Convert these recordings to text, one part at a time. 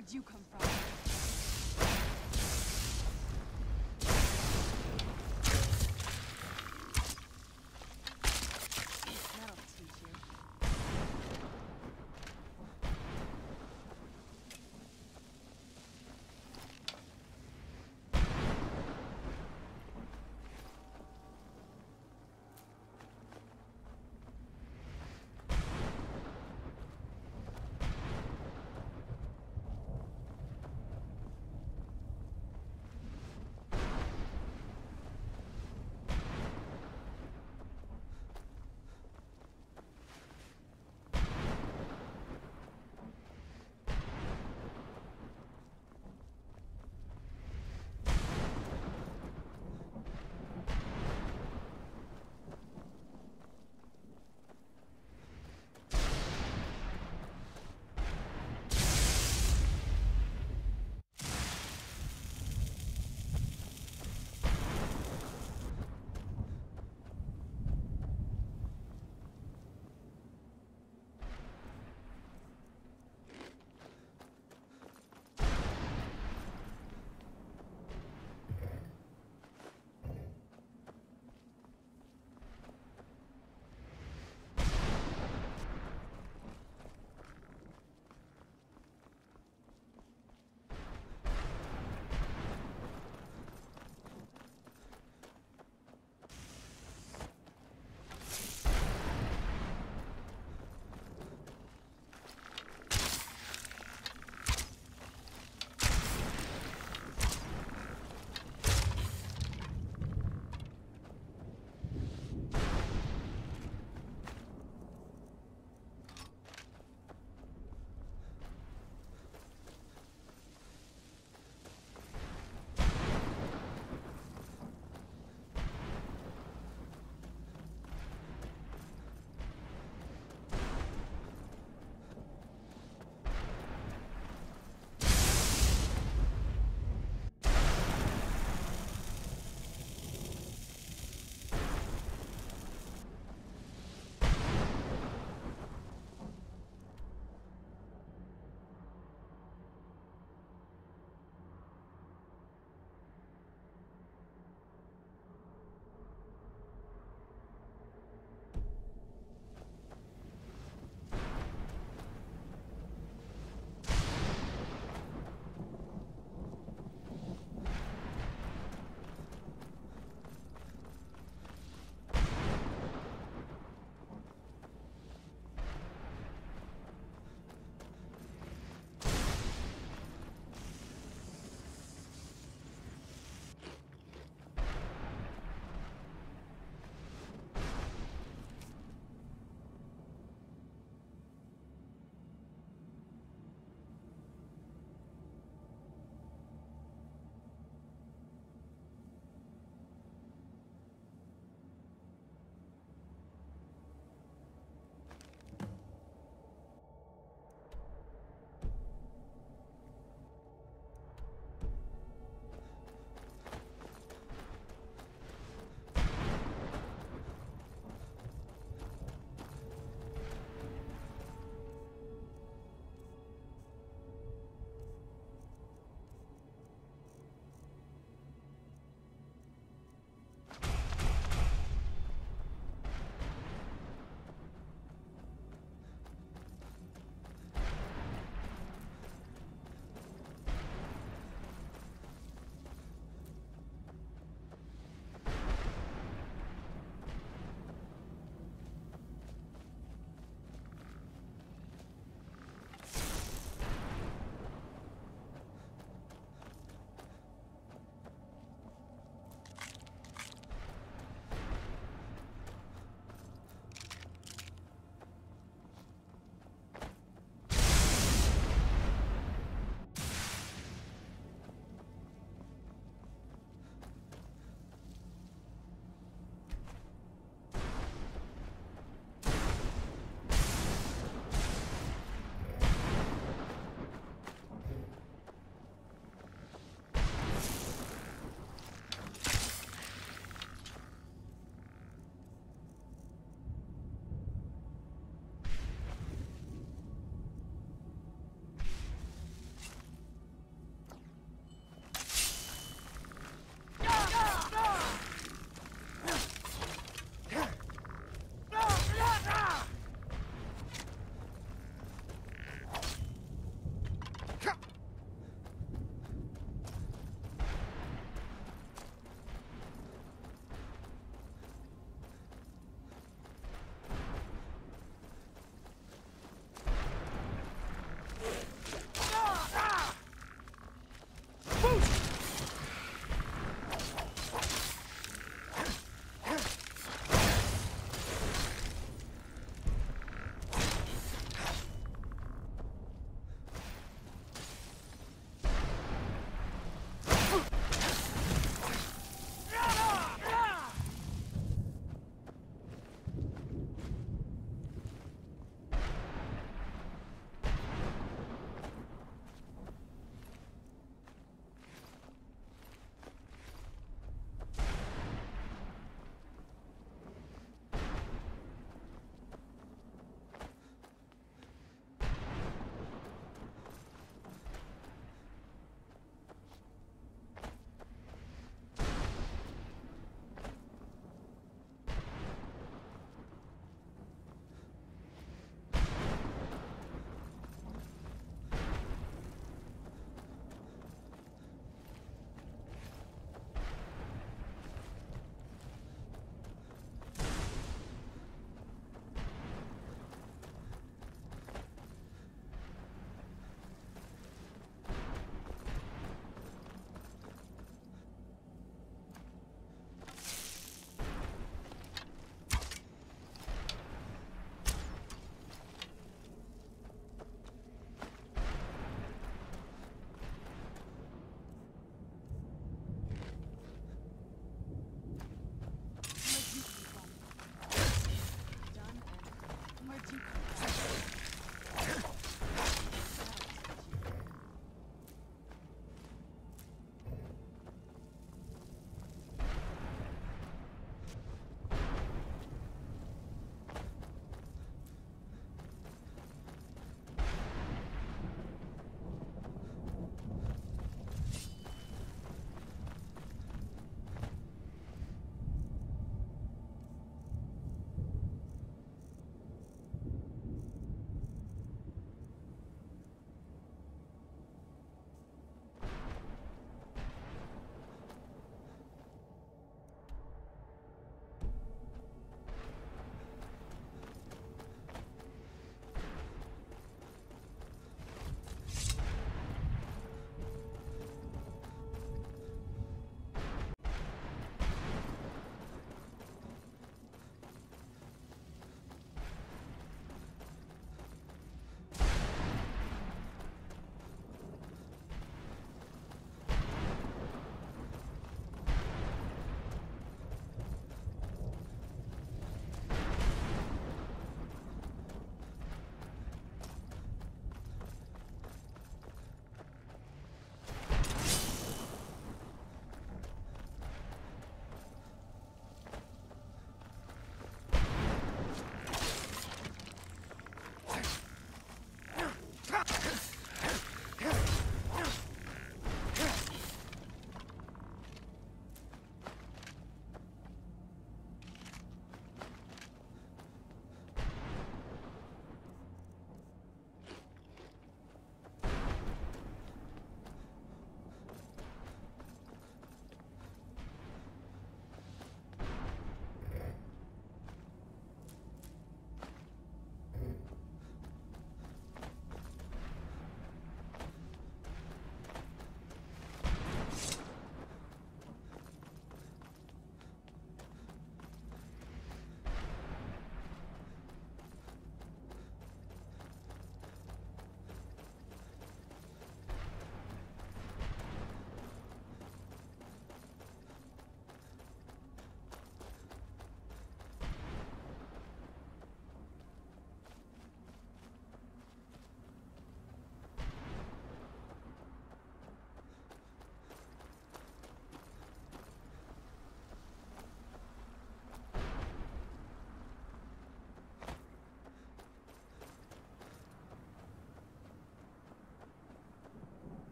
Where'd you come from? That'll teach you.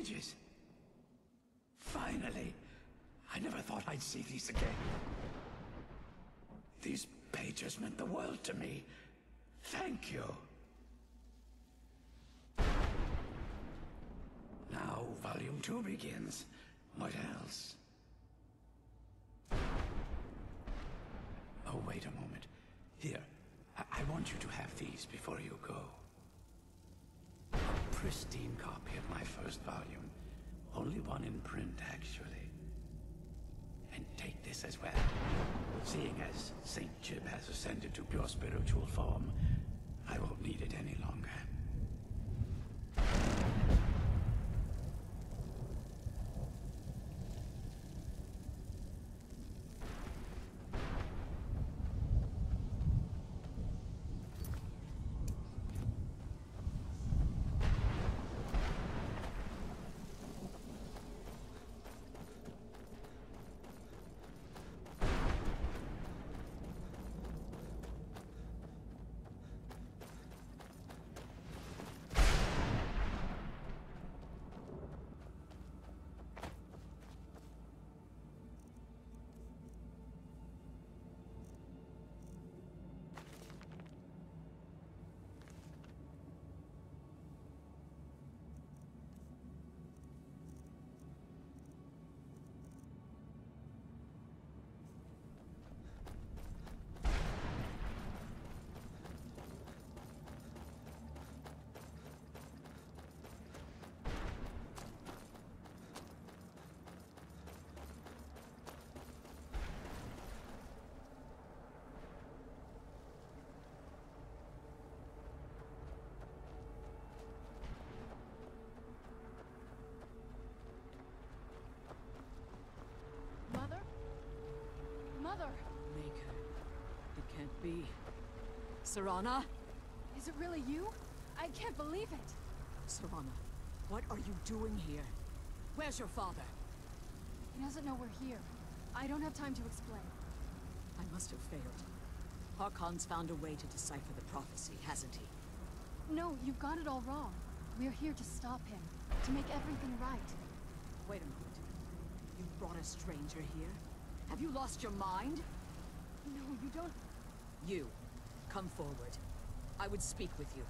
pages. Finally! I never thought I'd see these again. These pages meant the world to me. Thank you. Now, Volume 2 begins. What else? Oh, wait a moment. Here, I want you to have these before you go. A pristine copy of my first volume. Only one in print, actually. And take this as well. Seeing as Saint Jib has ascended to pure spiritual form, I won't need it any longer. Mother! Maker. It can't be. Serana? Is it really you? I can't believe it! Serana, what are you doing here? Where's your father? He doesn't know we're here. I don't have time to explain. I must have failed. Harkon's found a way to decipher the prophecy, hasn't he? No, you've got it all wrong. We're here to stop him. To make everything right. Wait a moment. You brought a stranger here? Have you lost your mind? No, you don't... You, come forward. I would speak with you.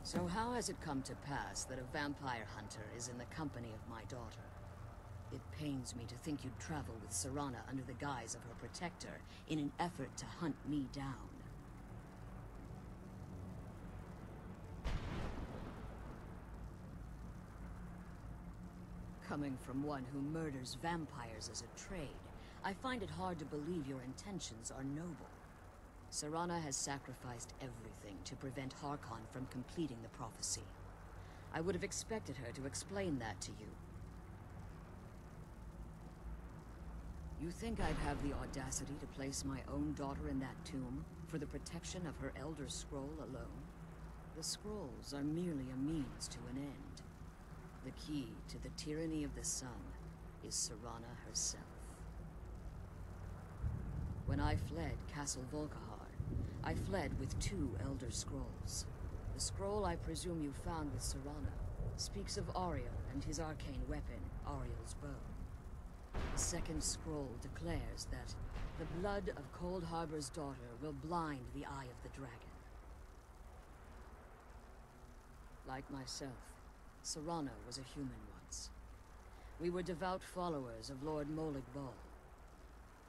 So how has it come to pass that a vampire hunter is in the company of my daughter? It pains me to think you'd travel with Serana under the guise of her protector in an effort to hunt me down. Coming from one who murders vampires as a trade, I find it hard to believe your intentions are noble. Serana has sacrificed everything to prevent Harkon from completing the prophecy. I would have expected her to explain that to you. You think I'd have the audacity to place my own daughter in that tomb for the protection of her Elder Scroll alone? The scrolls are merely a means to an end. The key to the tyranny of the sun is Serana herself. When I fled Castle Volkihar, I fled with 2 Elder Scrolls. The scroll I presume you found with Serana speaks of Ariel and his arcane weapon, Ariel's bow. The second scroll declares that the blood of Cold Harbor's daughter will blind the eye of the dragon. Like myself, Serana was a human once. We were devout followers of Lord Molig Bal.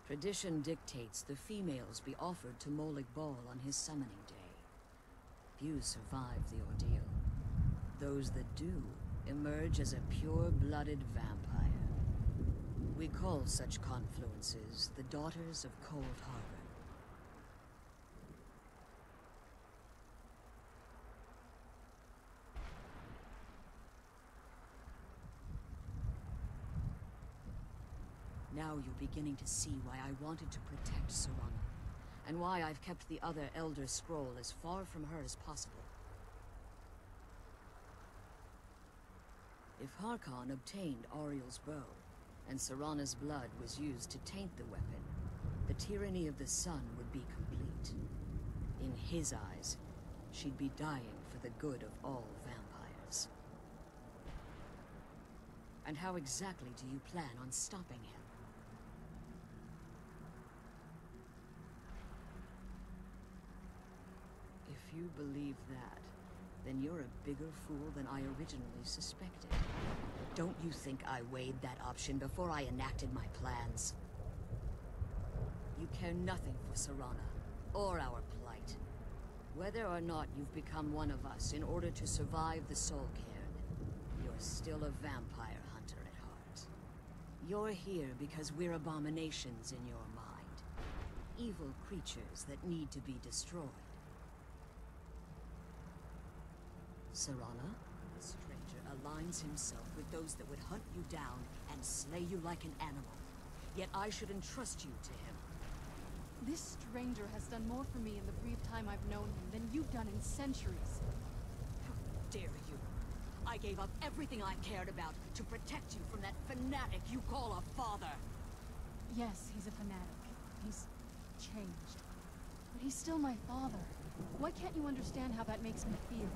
Tradition dictates the females be offered to Molig Bal on his summoning day. Few survive the ordeal. Those that do emerge as a pure-blooded vampire. We call such confluences the Daughters of Cold Harbor. Now you're beginning to see why I wanted to protect Serana, and why I've kept the other Elder Scroll as far from her as possible. If Harkon obtained Ariel's bow, and Serana's blood was used to taint the weapon, the tyranny of the sun would be complete. In his eyes, she'd be dying for the good of all vampires. And how exactly do you plan on stopping him? If you believe that, then you're a bigger fool than I originally suspected. Don't you think I weighed that option before I enacted my plans? You care nothing for Serana, or our plight. Whether or not you've become one of us in order to survive the Soul Cairn, you're still a vampire hunter at heart. You're here because we're abominations in your mind. Evil creatures that need to be destroyed. Serana, the stranger aligns himself with those that would hunt you down and slay you like an animal. Yet I should entrust you to him. This stranger has done more for me in the brief time I've known him than you've done in centuries. How dare you! I gave up everything I cared about to protect you from that fanatic you call a father! Yes, he's a fanatic. He's changed. But he's still my father. Why can't you understand how that makes me feel?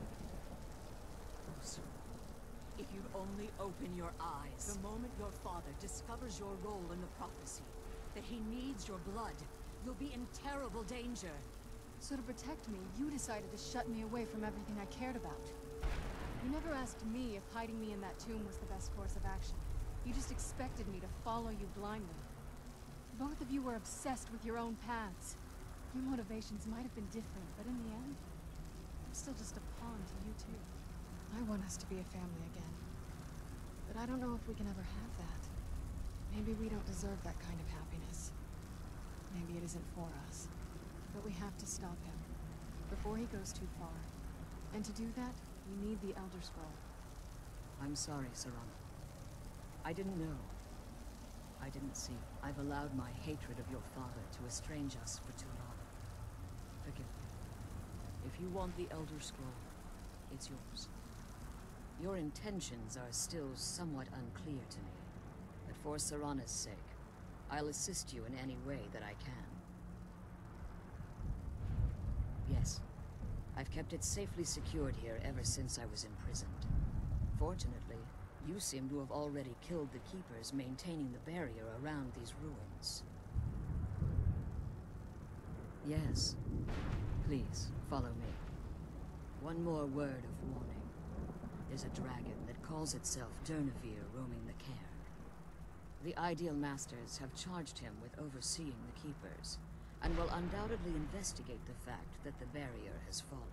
If you'd only open your eyes. The moment your father discovers your role in the prophecy, that he needs your blood, you'll be in terrible danger. So to protect me, you decided to shut me away from everything I cared about. You never asked me if hiding me in that tomb was the best course of action. You just expected me to follow you blindly. Both of you were obsessed with your own paths. Your motivations might have been different, but in the end, I'm still just a pawn to you two. I want us to be a family again. But I don't know if we can ever have that. Maybe we don't deserve that kind of happiness. Maybe it isn't for us. But we have to stop him, before he goes too far. And to do that, we need the Elder Scroll. I'm sorry, Serana. I didn't know. I didn't see. I've allowed my hatred of your father to estrange us for too long. Forgive me. If you want the Elder Scroll, it's yours. Your intentions are still somewhat unclear to me, but for Serana's sake, I'll assist you in any way that I can. Yes, I've kept it safely secured here ever since I was imprisoned. Fortunately, you seem to have already killed the keepers maintaining the barrier around these ruins. Yes. Please, follow me. One more word of warning. There's a dragon that calls itself Durnevere roaming the Cairn. The Ideal Masters have charged him with overseeing the Keepers, and will undoubtedly investigate the fact that the barrier has fallen.